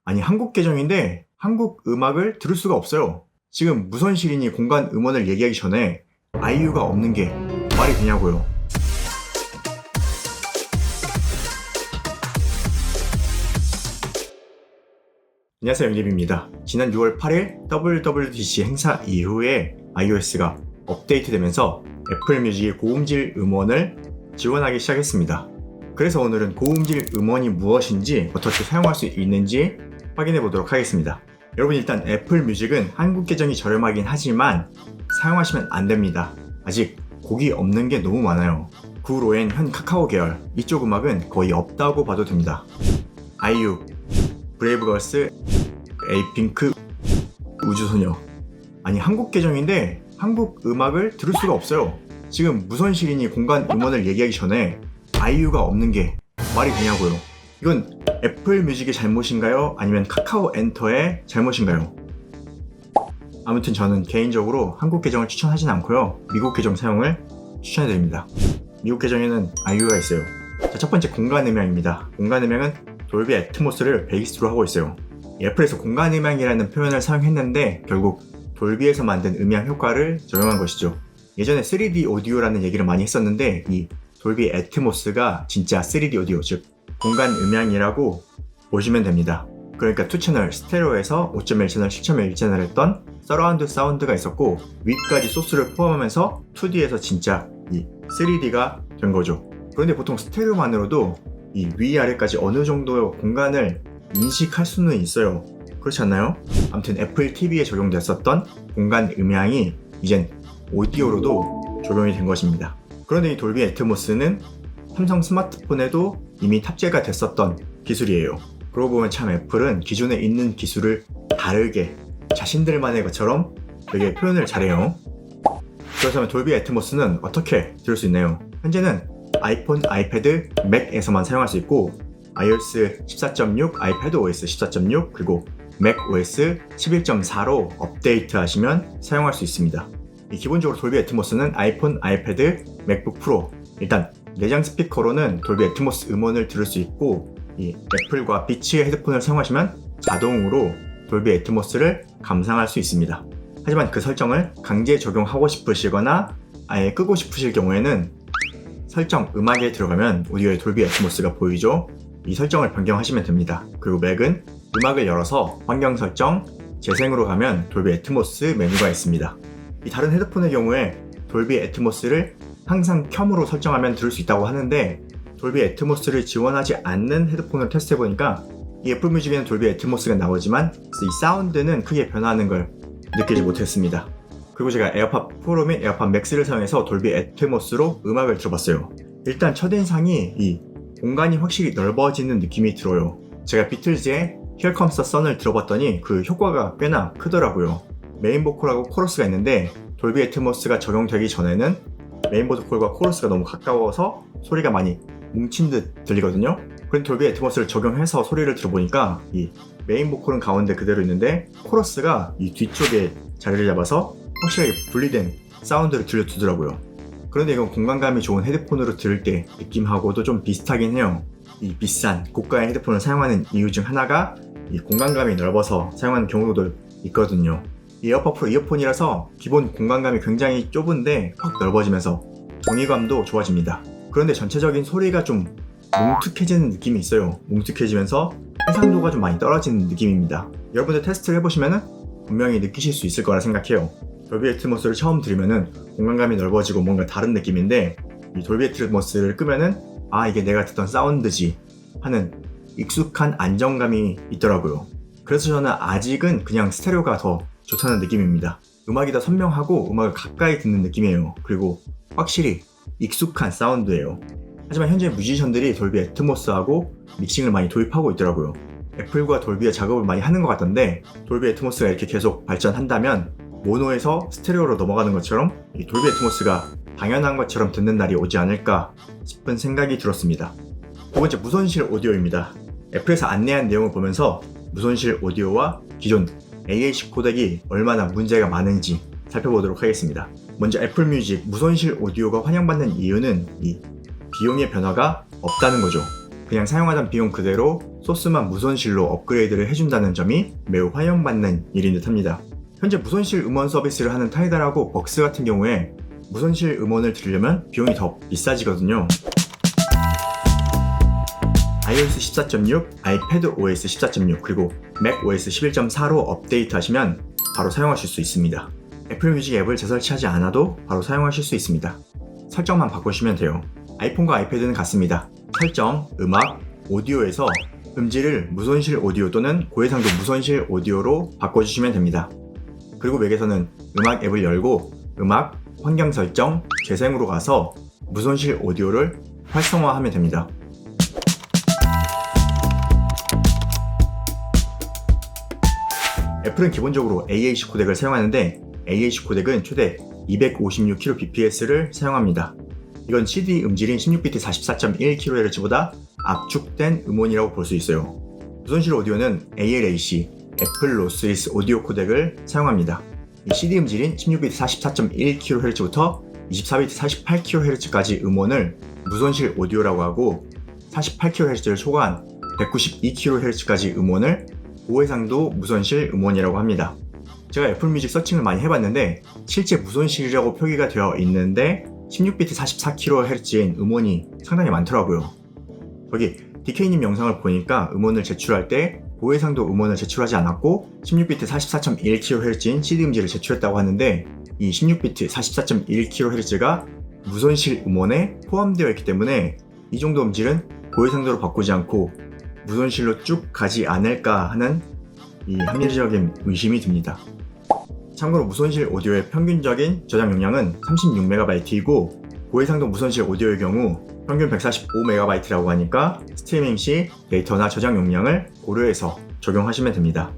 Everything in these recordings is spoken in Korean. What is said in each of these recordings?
아니 한국 계정인데 한국 음악을 들을 수가 없어요. 지금 무선 시린이 공간 음원을 얘기하기 전에 아이유가 없는 게 말이 되냐고요. 안녕하세요, 영립입니다. 지난 6월 8일 WWDC 행사 이후에 iOS가 업데이트되면서 애플 뮤직이 고음질 음원을 지원하기 시작했습니다. 그래서 오늘은 고음질 음원이 무엇인지 어떻게 사용할 수 있는지 확인해 보도록 하겠습니다. 여러분, 일단 애플 뮤직은 한국 계정이 저렴하긴 하지만 사용하시면 안 됩니다. 아직 곡이 없는 게 너무 많아요. 구로엔 현 카카오 계열, 이쪽 음악은 거의 없다고 봐도 됩니다. 아이유, 브레이브걸스, 에이핑크, 우주소녀. 아니 한국 계정인데 한국 음악을 들을 수가 없어요. 지금 무선 시린이 공간 음원을 얘기하기 전에 아이유가 없는 게 말이 되냐고요. 이건 애플 뮤직의 잘못인가요? 아니면 카카오 엔터의 잘못인가요? 아무튼 저는 개인적으로 한국 계정을 추천하진 않고요. 미국 계정 사용을 추천해드립니다. 미국 계정에는 아이유가 있어요. 자, 첫 번째 공간 음향입니다. 공간 음향은 돌비 애트모스를 베이스로 하고 있어요. 애플에서 공간 음향이라는 표현을 사용했는데 결국 돌비에서 만든 음향 효과를 적용한 것이죠. 예전에 3D 오디오라는 얘기를 많이 했었는데 이 돌비 애트모스가 진짜 3D 오디오, 즉 공간 음향이라고 보시면 됩니다. 그러니까 2채널 스테레오에서 5.1채널, 10.1채널 했던 서라운드 사운드가 있었고 위까지 소스를 포함하면서 2D에서 진짜 이 3D가 된 거죠. 그런데 보통 스테레오만으로도 이 위아래까지 어느 정도 공간을 인식할 수는 있어요. 그렇지 않나요? 아무튼 애플 TV에 적용됐었던 공간 음향이 이젠 오디오로도 적용이 된 것입니다. 그런데 이 돌비 애트모스는 삼성 스마트폰에도 이미 탑재가 됐었던 기술이에요. 그러고 보면 참 애플은 기존에 있는 기술을 다르게 자신들만의 것처럼 되게 표현을 잘해요. 그렇다면 돌비 애트모스는 어떻게 들을 수 있나요? 현재는 아이폰, 아이패드, 맥에서만 사용할 수 있고 iOS 14.6, iPadOS 14.6, 그리고 macOS 11.4로 업데이트 하시면 사용할 수 있습니다. 기본적으로 돌비 애트모스는 아이폰, 아이패드, 맥북 프로, 일단 내장 스피커로는 돌비 애트모스 음원을 들을 수 있고 이 애플과 비치의 헤드폰을 사용하시면 자동으로 돌비 애트모스를 감상할 수 있습니다. 하지만 그 설정을 강제 적용하고 싶으시거나 아예 끄고 싶으실 경우에는 설정 음악에 들어가면 오디오에 돌비 애트모스가 보이죠? 이 설정을 변경하시면 됩니다. 그리고 맥은 음악을 열어서 환경 설정, 재생으로 가면 돌비 애트모스 메뉴가 있습니다. 이 다른 헤드폰의 경우에 돌비 애트모스를 항상 켬으로 설정하면 들을 수 있다고 하는데 돌비 애트모스를 지원하지 않는 헤드폰을 테스트해보니까 이 애플 뮤직에는 돌비 애트모스가 나오지만 이 사운드는 크게 변화하는 걸 느끼지 못했습니다. 그리고 제가 에어팟 프로 및 에어팟 맥스를 사용해서 돌비 애트모스로 음악을 들어봤어요. 일단 첫인상이 이 공간이 확실히 넓어지는 느낌이 들어요. 제가 비틀즈의 Here Comes the Sun을 들어봤더니 그 효과가 꽤나 크더라고요. 메인 보컬하고 코러스가 있는데 돌비 애트모스가 적용되기 전에는 메인 보컬과 코러스가 너무 가까워서 소리가 많이 뭉친 듯 들리거든요. 그런데 돌비 애트모스를 적용해서 소리를 들어보니까 이 메인 보컬은 가운데 그대로 있는데 코러스가 이 뒤쪽에 자리를 잡아서 확실하게 분리된 사운드를 들려주더라고요. 그런데 이건 공간감이 좋은 헤드폰으로 들을 때 느낌하고도 좀 비슷하긴 해요. 이 비싼 고가의 헤드폰을 사용하는 이유 중 하나가 이 공간감이 넓어서 사용하는 경우도 있거든요. 이 에어팟 프로 이어폰이라서 기본 공간감이 굉장히 좁은데 확 넓어지면서 정의감도 좋아집니다. 그런데 전체적인 소리가 좀 뭉툭해지는 느낌이 있어요. 뭉툭해지면서 해상도가 좀 많이 떨어지는 느낌입니다. 여러분들 테스트를 해보시면 분명히 느끼실 수 있을 거라 생각해요. 돌비 애트모스를 처음 들으면은 공간감이 넓어지고 뭔가 다른 느낌인데 이 돌비 애트모스를 끄면은 아, 이게 내가 듣던 사운드지 하는 익숙한 안정감이 있더라고요. 그래서 저는 아직은 그냥 스테레오가 더 좋다는 느낌입니다. 음악이 더 선명하고 음악을 가까이 듣는 느낌이에요. 그리고 확실히 익숙한 사운드예요. 하지만 현재 뮤지션들이 돌비 애트모스하고 믹싱을 많이 도입하고 있더라고요. 애플과 돌비의 작업을 많이 하는 것 같던데 돌비 애트모스가 이렇게 계속 발전한다면 모노에서 스테레오로 넘어가는 것처럼 이 돌비 애트모스가 당연한 것처럼 듣는 날이 오지 않을까 싶은 생각이 들었습니다. 두 번째, 무선실 오디오입니다. 애플에서 안내한 내용을 보면서 무선실 오디오와 기존 AAC 코덱이 얼마나 문제가 많은지 살펴보도록 하겠습니다. 먼저 애플 뮤직 무선실 오디오가 환영받는 이유는 이 비용의 변화가 없다는 거죠. 그냥 사용하던 비용 그대로 소스만 무손실로 업그레이드를 해준다는 점이 매우 환영받는 일인 듯합니다. 현재 무손실 음원 서비스를 하는 타이달하고 벅스 같은 경우에 무손실 음원을 들으려면 비용이 더 비싸지거든요. iOS 14.6, iPadOS 14.6, 그리고 macOS 11.4로 업데이트하시면 바로 사용하실 수 있습니다. 애플뮤직 앱을 재설치하지 않아도 바로 사용하실 수 있습니다. 설정만 바꾸시면 돼요. 아이폰과 아이패드는 같습니다. 설정, 음악, 오디오에서 음질을 무손실 오디오 또는 고해상도 무손실 오디오로 바꿔주시면 됩니다. 그리고 맥에서는 음악 앱을 열고 음악, 환경 설정, 재생으로 가서 무손실 오디오를 활성화하면 됩니다. 애플은 기본적으로 AAC 코덱을 사용하는데 AAC 코덱은 최대 256kbps를 사용합니다. 이건 CD 음질인 16비트 44.1kHz보다 압축된 음원이라고 볼 수 있어요. 무손실 오디오는 ALAC, 애플 로스리스 오디오 코덱을 사용합니다. 이 CD 음질인 16비트 44.1kHz부터 24비트 48kHz까지 음원을 무손실 오디오라고 하고 48kHz를 초과한 192kHz까지 음원을 고해상도 무손실 음원이라고 합니다. 제가 애플뮤직 서칭을 많이 해봤는데 실제 무손실이라고 표기가 되어 있는데 16비트 44kHz인 음원이 상당히 많더라고요. 여기 DK님 영상을 보니까 음원을 제출할 때 고해상도 음원을 제출하지 않았고 16비트 44.1kHz인 CD 음질을 제출했다고 하는데 이 16비트 44.1kHz가 무손실 음원에 포함되어 있기 때문에 이 정도 음질은 고해상도로 바꾸지 않고 무손실로 쭉 가지 않을까 하는 이 합리적인 의심이 듭니다. 참고로 무손실 오디오의 평균적인 저장 용량은 36MB이고 고해상도 무손실 오디오의 경우 평균 145MB라고 하니까 스트리밍 시 데이터나 저장 용량을 고려해서 적용하시면 됩니다.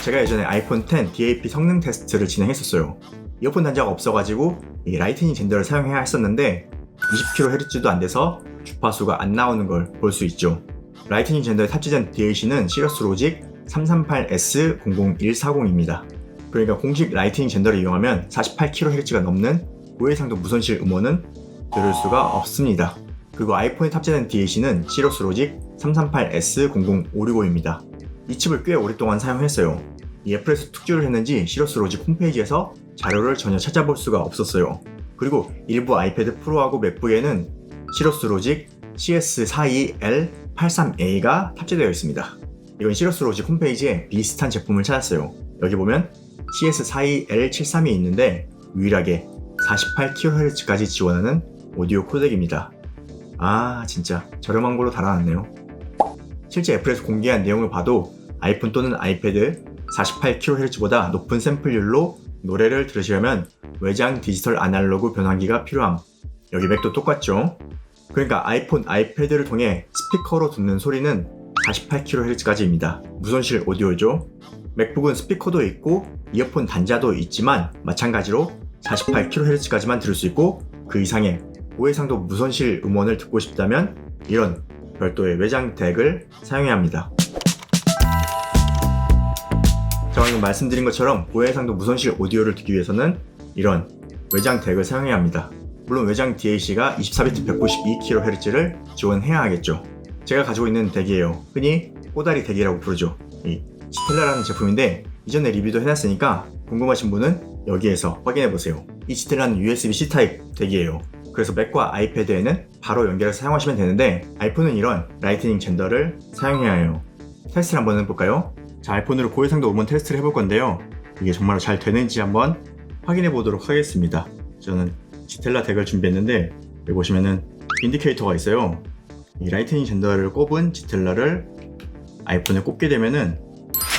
제가 예전에 아이폰 X DAP 성능 테스트를 진행했었어요. 이어폰 단자가 없어가지고 이 라이트닝 젠더를 사용해야 했었는데 20kHz도 안 돼서 주파수가 안 나오는 걸 볼 수 있죠. 라이트닝 젠더에 탑재된 DAC는 시러스 로직 338S00140입니다. 그러니까 공식 라이트닝 젠더를 이용하면 48kHz가 넘는 고해상도 무손실 음원은 들을 수가 없습니다. 그리고 아이폰에 탑재된 DAC는 시러스 로직 338S00565입니다. 이 칩을 꽤 오랫동안 사용했어요. 이 애플에서 특주를 했는지 시러스 로직 홈페이지에서 자료를 전혀 찾아볼 수가 없었어요. 그리고 일부 아이패드 프로하고 맥북에는 시러스 로직 CS42L83A가 탑재되어 있습니다. 이건 시러스 로직 홈페이지에 비슷한 제품을 찾았어요. 여기 보면 CS42L73이 있는데 유일하게 48kHz까지 지원하는 오디오 코덱입니다. 아, 진짜 저렴한 걸로 달아놨네요. 실제 애플에서 공개한 내용을 봐도 아이폰 또는 아이패드 48kHz보다 높은 샘플률로 노래를 들으시려면 외장 디지털 아날로그 변환기가 필요함. 여기 맥도 똑같죠? 그러니까 아이폰, 아이패드를 통해 스피커로 듣는 소리는 48kHz까지입니다. 무손실 오디오죠. 맥북은 스피커도 있고 이어폰 단자도 있지만 마찬가지로 48kHz까지만 들을 수 있고 그 이상의 고해상도 무손실 음원을 듣고 싶다면 이런 별도의 외장 덱을 사용해야 합니다. 자, 방금 말씀드린 것처럼 고해상도 무손실 오디오를 듣기 위해서는 이런 외장 덱을 사용해야 합니다. 물론 외장 DAC가 24비트 192kHz를 지원해야 하겠죠. 제가 가지고 있는 덱이에요. 흔히 꼬다리 덱이라고 부르죠. 이 지텔라라는 제품인데 이전에 리뷰도 해놨으니까 궁금하신 분은 여기에서 확인해보세요. 이 지텔라는 USB-C 타입 덱이에요. 그래서 맥과 아이패드에는 바로 연결해서 사용하시면 되는데 아이폰은 이런 라이트닝 젠더를 사용해야 해요. 테스트를 한번 해볼까요? 자, 아이폰으로 고해상도 음원 테스트를 해볼 건데요. 이게 정말로 잘 되는지 한번 확인해 보도록 하겠습니다. 저는 지텔라 덱을 준비했는데 여기 보시면은 인디케이터가 있어요. 이 라이트닝 젠더를 꼽은 지텔라를 아이폰에 꼽게 되면은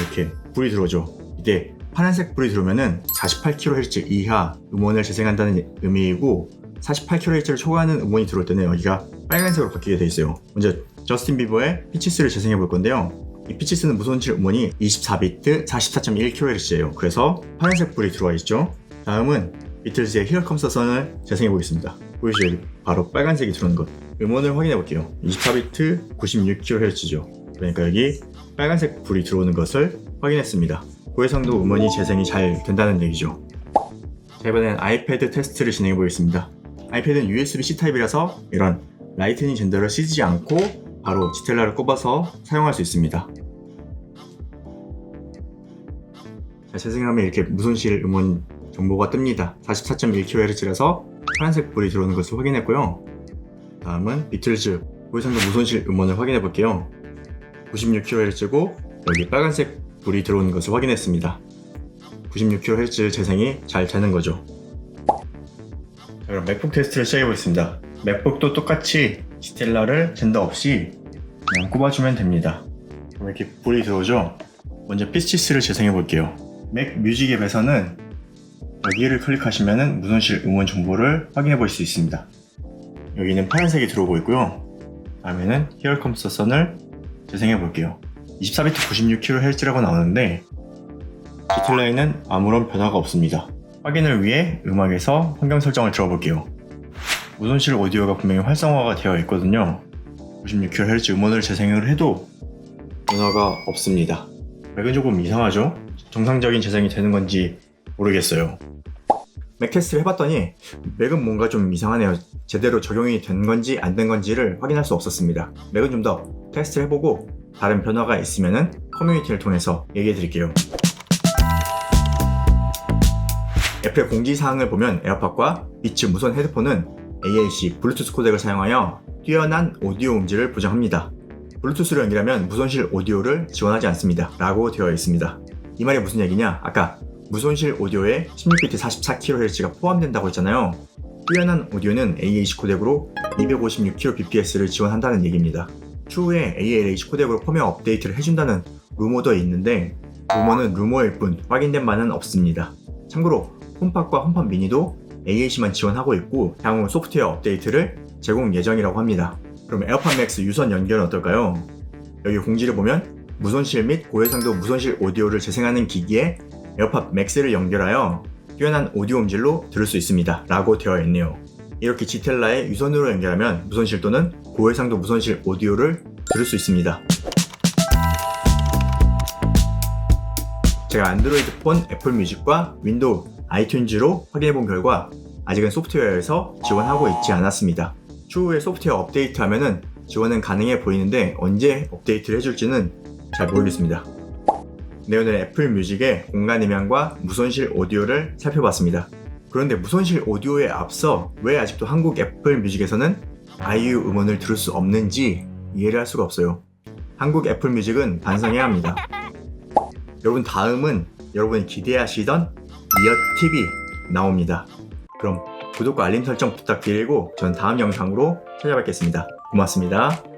이렇게 불이 들어오죠. 이게 파란색 불이 들어오면은 48kHz 이하 음원을 재생한다는 의미이고 48kHz를 초과하는 음원이 들어올 때는 여기가 빨간색으로 바뀌게 돼 있어요. 먼저 저스틴 비버의 피치스를 재생해 볼 건데요. 이 피치스는 무손실 음원이 24비트 44.1kHz예요. 그래서 파란색 불이 들어와 있죠. 다음은 비틀즈의 Here Comes the Sun을 재생해 보겠습니다. 보이시죠? 바로 빨간색이 들어오는 것. 음원을 확인해 볼게요. 24비트 96kHz죠. 그러니까 여기 빨간색 불이 들어오는 것을 확인했습니다. 고해상도 음원이 재생이 잘 된다는 얘기죠. 자, 이번엔 아이패드 테스트를 진행해 보겠습니다. 아이패드는 USB-C 타입이라서 이런 라이트닝 젠더를 쓰지 않고 바로 지텔라를 꼽아서 사용할 수 있습니다. 자, 재생하면 이렇게 무손실 음원 정보가 뜹니다. 44.1kHz라서 파란색 불이 들어오는 것을 확인했고요. 다음은 비틀즈 고해상도 무손실 음원을 확인해 볼게요. 96kHz고 여기 빨간색 불이 들어오는 것을 확인했습니다. 96kHz 재생이 잘 되는 거죠. 자, 그럼 맥북 테스트를 시작해 보겠습니다. 맥북도 똑같이 지텔라를 젠더 없이 그냥 꼽아주면 됩니다. 그럼 이렇게 불이 들어오죠? 먼저 피치스를 재생해 볼게요. 맥 뮤직 앱에서는 여기를 클릭하시면 무손실 음원 정보를 확인해 볼 수 있습니다. 여기는 파란색이 들어오고 있고요. 다음에는 Here Comes the Sun을 재생해 볼게요. 24비트 96kHz라고 나오는데 지텔라에는 아무런 변화가 없습니다. 확인을 위해 음악에서 환경 설정을 들어볼게요. 무손실 오디오가 분명히 활성화가 되어 있거든요. 96kHz 음원을 재생을 해도 변화가 없습니다. 맥은 조금 이상하죠? 정상적인 재생이 되는 건지 모르겠어요. 맥 테스트를 해봤더니 맥은 뭔가 좀 이상하네요. 제대로 적용이 된 건지 안 된 건지를 확인할 수 없었습니다. 맥은 좀 더 테스트를 해보고 다른 변화가 있으면 커뮤니티를 통해서 얘기해 드릴게요. 애플의 공지사항을 보면 에어팟과 비츠 무선 헤드폰은 AAC 블루투스 코덱을 사용하여 뛰어난 오디오 음질을 보장합니다. 블루투스로 연결하면 무손실 오디오를 지원하지 않습니다 라고 되어 있습니다. 이 말이 무슨 얘기냐? 아까 무손실 오디오에 16비트 44kHz가 포함된다고 했잖아요. 뛰어난 오디오는 AAC 코덱으로 256kbps를 지원한다는 얘기입니다. 추후에 ALH 코덱으로 펌웨어 업데이트를 해준다는 루머도 있는데 루머는 루머일 뿐 확인된 바는 없습니다. 참고로 홈팟과 홈팟 미니도 AAC만 지원하고 있고 향후 소프트웨어 업데이트를 제공 예정이라고 합니다. 그럼 에어팟 맥스 유선 연결은 어떨까요? 여기 공지를 보면 무손실 및 고해상도 무손실 오디오를 재생하는 기기에 에어팟 맥스를 연결하여 뛰어난 오디오 음질로 들을 수 있습니다 라고 되어 있네요. 이렇게 지텔라에 유선으로 연결하면 무손실 또는 고해상도 무손실 오디오를 들을 수 있습니다. 제가 안드로이드 폰, 애플 뮤직과 윈도우, 아이튠즈로 확인해본 결과 아직은 소프트웨어에서 지원하고 있지 않았습니다. 추후에 소프트웨어 업데이트하면 지원은 가능해 보이는데 언제 업데이트를 해줄지는 잘 모르겠습니다. 네, 오늘 애플 뮤직의 공간 음향과 무손실 오디오를 살펴봤습니다. 그런데 무손실 오디오에 앞서 왜 아직도 한국 애플 뮤직에서는 아이유 음원을 들을 수 없는지 이해를 할 수가 없어요. 한국 애플 뮤직은 반성해야 합니다. 여러분, 다음은 여러분이 기대하시던 이어TV 나옵니다. 그럼 구독과 알림 설정 부탁드리고 전 다음 영상으로 찾아뵙겠습니다. 고맙습니다.